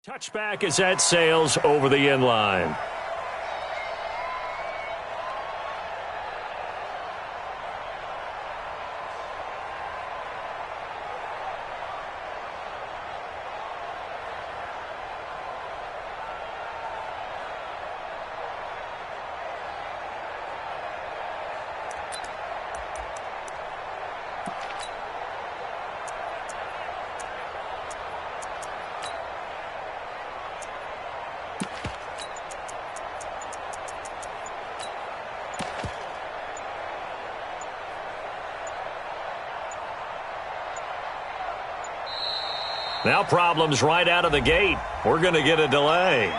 Touchback is at Sales over the end line. Now problems right out of the gate. We're going to get a delay.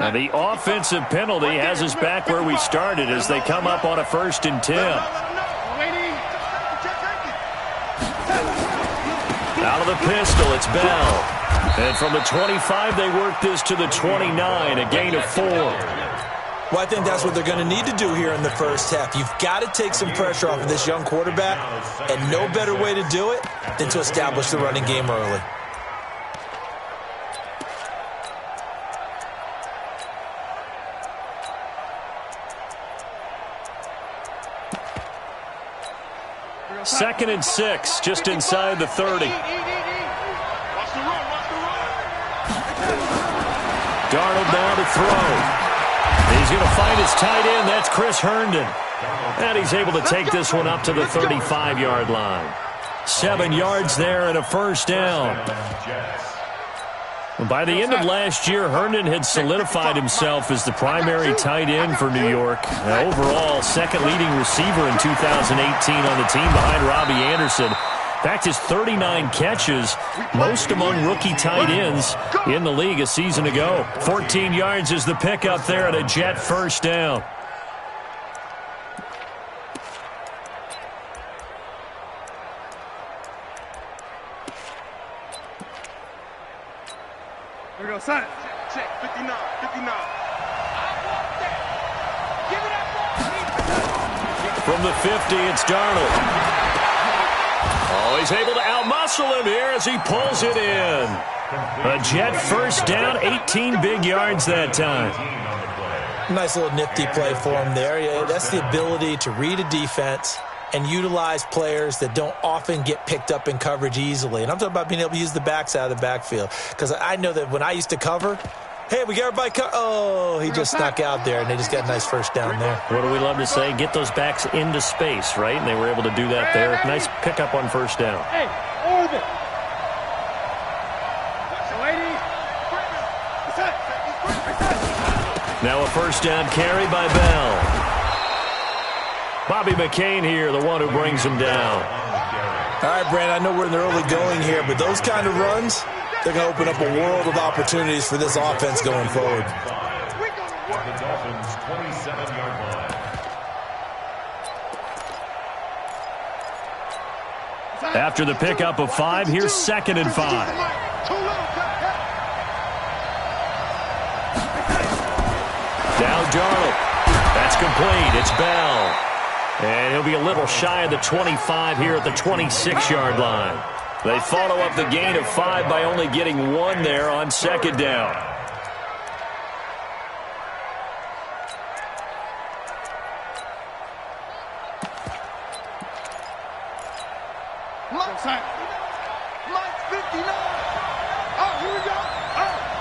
Now the offensive penalty has us back where we started as they come up on a 1st and 10. Out of the pistol, it's Bell. And from the 25, they work this to the 29, a gain of 4. Well, I think that's what they're going to need to do here in the first half. You've got to take some pressure off of this young quarterback, and no better way to do it than to establish the running game early. Second and 6, just inside the 30. Darnold now to throw. He's going to find his tight end. That's Chris Herndon. And he's able to take this one up to the 35-yard line. 7 yards there and a 1st down. By the end of last year, Herndon had solidified himself as the primary tight end for New York. Overall, second leading receiver in 2018 on the team behind Robbie Anderson. In fact, his 39 catches, most among rookie tight ends in the league a season ago. 14 yards is the pickup there at a Jet 1st down. Here we go, son. Check, 59, 59. I want that. Give it up. From the 50, it's Darnold. Oh, he's able to outmuscle him here as he pulls it in. A Jet 1st down, 18 big yards that time. Nice little nifty play for him there. Yeah, that's the ability to read a defense and utilize players that don't often get picked up in coverage easily. And I'm talking about being able to use the backs out of the backfield. Because I know that when I used to cover, hey, we got everybody oh, he just snuck out there, and they just got a nice 1st down there. What do we love to say? Get those backs into space, right? And they were able to do that there. Nice pickup on 1st down. Hey, orbit. Now a 1st down carry by Bell. Bobby McCain here, the one who brings him down. All right, Brandon, I know we're in the early going here, but those kind of runs, they're going to open up a world of opportunities for this offense going forward. After the pickup of 5, here's 2nd and 5. Now Darnold. That's complete. It's Bell. And he'll be a little shy of the 25 here at the 26-yard line. They follow up the gain of 5 by only getting 1 there on 2nd down. Mike's 59. Oh, here we go. Oh.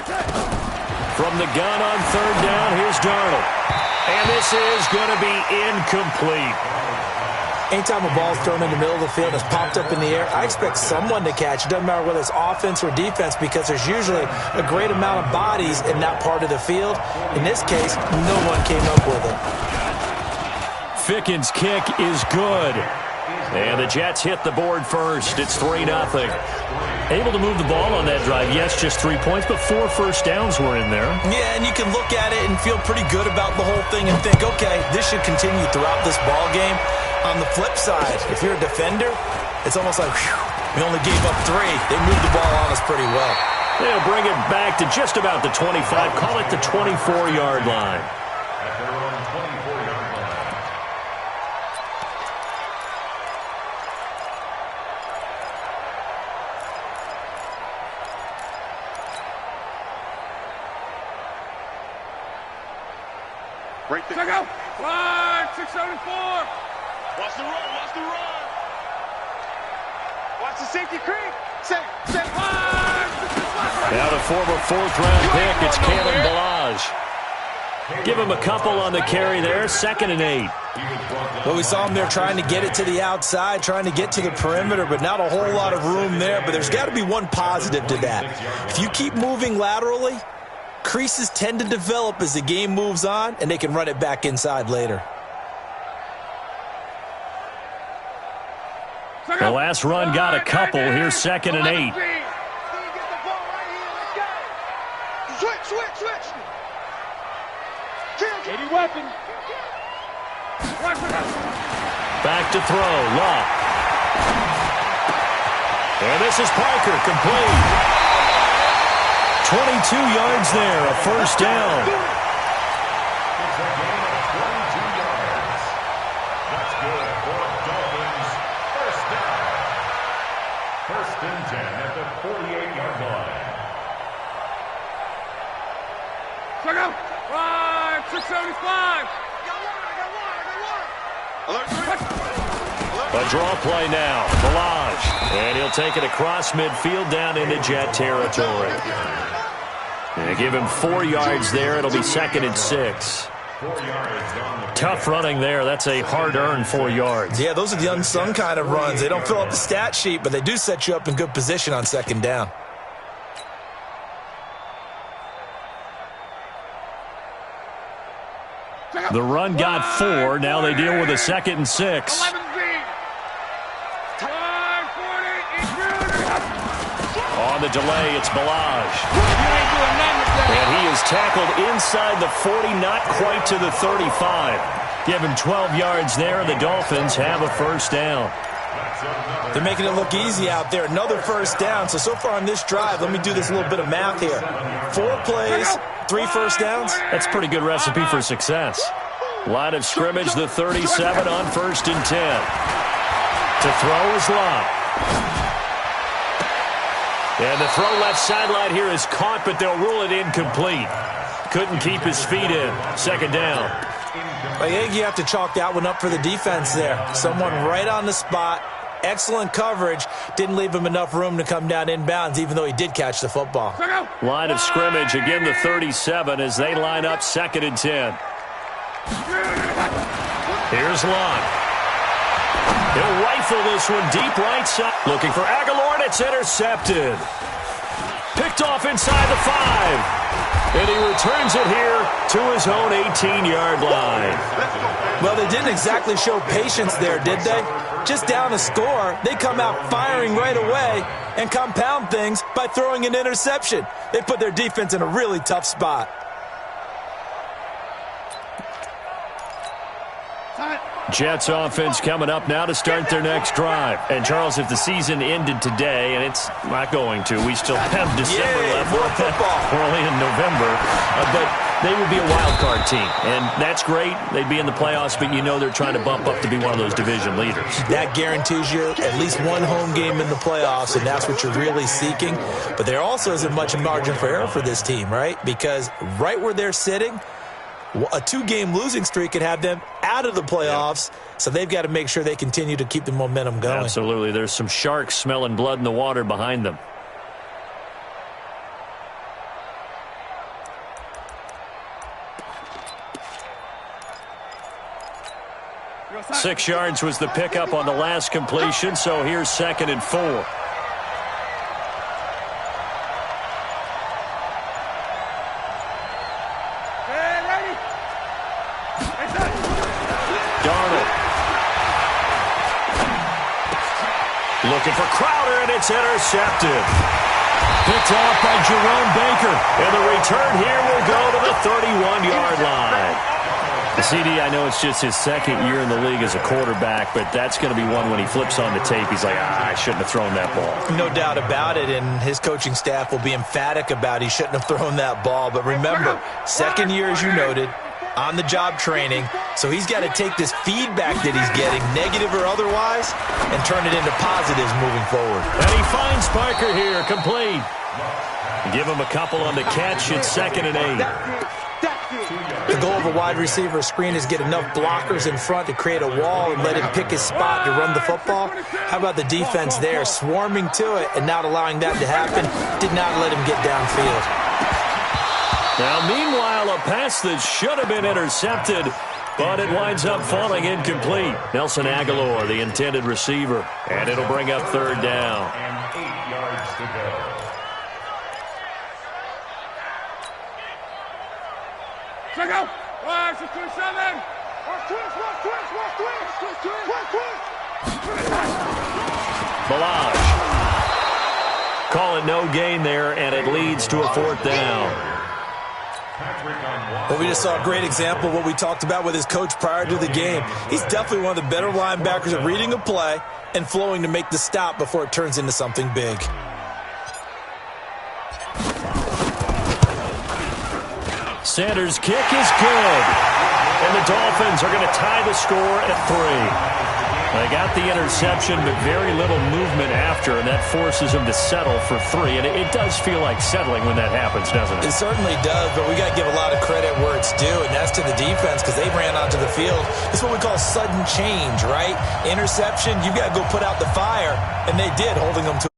From the gun on third down, here's Darnold. And this is going to be incomplete. Anytime a ball's thrown in the middle of the field and it's popped up in the air, I expect someone to catch. It doesn't matter whether it's offense or defense because there's usually a great amount of bodies in that part of the field. In this case, no one came up with it. Ficken's kick is good. And the Jets hit the board first. It's 3-0. Able to move the ball on that drive. Yes, just 3 points, but 4 first downs were in there. Yeah, and you can look at it and feel pretty good about the whole thing and think, okay, this should continue throughout this ball game. On the flip side, if you're a defender, it's almost like, whew, we only gave up 3. They moved the ball on us pretty well. They'll bring it back to just about the 25. Call it the 24-yard line. Right there. Check out. Line 674. Watch the run. Watch the run. Watch the safety creep. Safe. Now the former fourth-round pick, it's Kalen Ballage. Give him a couple on the carry there, 2nd and 8. Well, we saw him there trying to get it to the outside, trying to get to the perimeter, but not a whole lot of room there. But there's got to be one positive to that. If you keep moving laterally, creases tend to develop as the game moves on, and they can run it back inside later. The last run got a couple. Here's 2nd and 8. Switch. 80 weapon. Back to throw. Locke. And this is Parker, complete. 22 yards there, a first down. That's good for Dolphins. First down. 1st and 10 at the 48-yard line. Check out. 675. A draw play now. Ballage. And he'll take it across midfield down into Jet territory. And give him 4 yards there. It'll be 2nd and 6. Tough running there. That's a hard-earned 4 yards. Yeah, those are the unsung kind of runs. They don't fill up the stat sheet, but they do set you up in good position on 2nd down. The run got 4. Now they deal with a 2nd and 6. On the delay, it's Ballage. And he is tackled inside the 40, not quite to the 35. Give him 12 yards there, and the Dolphins have a first down. They're making it look easy out there. Another first down. So far on this drive, let me do this little bit of math here. 4 plays, 3 first downs. That's a pretty good recipe for success. Line of scrimmage, the 37 on 1st and 10. To throw is Locke. And the throw left sideline here is caught, but they'll rule it incomplete. Couldn't keep his feet in. 2nd down. I think you have to chalk that one up for the defense there. Someone right on the spot. Excellent coverage. Didn't leave him enough room to come down inbounds, even though he did catch the football. Line of scrimmage, again the 37 as they line up 2nd and 10. Here's Locke. He'll rifle this one deep right side. Looking for Aguilar, and it's intercepted. Picked off inside the 5. And he returns it here to his own 18-yard line. Well, they didn't exactly show patience there, did they? Just down a score, they come out firing right away and compound things by throwing an interception. They put their defense in a really tough spot. Jets offense coming up now to start their next drive. And, Charles, if the season ended today, and it's not going to, we still have December left. More football. We're only in November. But they would be a wild card team. And that's great. They'd be in the playoffs, but you know they're trying to bump up to be one of those division leaders. That guarantees you at least one home game in the playoffs, and that's what you're really seeking. But there also isn't much margin for error for this team, right? Because right where they're sitting, a 2-game losing streak could have them out of the playoffs, so they've got to make sure they continue to keep the momentum going. Absolutely. There's some sharks smelling blood in the water behind them. 6 yards was the pickup on the last completion, so here's 2nd and 4. Darnold. Looking for Crowder, and it's intercepted. Picked off by Jerome Baker. And the return here will go to the 31-yard line. CD, I know it's just his 2nd year in the league as a quarterback, but that's going to be one when he flips on the tape, he's like, I shouldn't have thrown that ball. No doubt about it, and his coaching staff will be emphatic about he shouldn't have thrown that ball. But remember, 2nd year, as you noted, on-the-job training, so he's got to take this feedback that he's getting, negative or otherwise, and turn it into positives moving forward. And he finds Parker here, complete. Give him a couple on the catch. It's 2nd and 8. The goal of a wide receiver screen is get enough blockers in front to create a wall and let him pick his spot to run the football. How about the defense there, swarming to it and not allowing that to happen? Did not let him get downfield. Now, meanwhile, a pass that should have been intercepted, but it winds up falling incomplete. Nelson Aguilar, the intended receiver, and it'll bring up 3rd down. And 8 yards to go. Check out! 5, 6, 27! Watch twist! Balaj. Calling no gain there, and it leads to a 4th down. Well, we just saw a great example of what we talked about with his coach prior to the game. He's definitely one of the better linebackers at reading a play and flowing to make the stop before it turns into something big. Sanders' kick is good. And the Dolphins are going to tie the score at 3. They got the interception, but very little movement after, and that forces them to settle for 3. And it does feel like settling when that happens, doesn't it? It certainly does, but we got to give a lot of credit where it's due, and that's to the defense because they ran onto the field. It's what we call sudden change, right? Interception, you got to go put out the fire, and they did, holding them to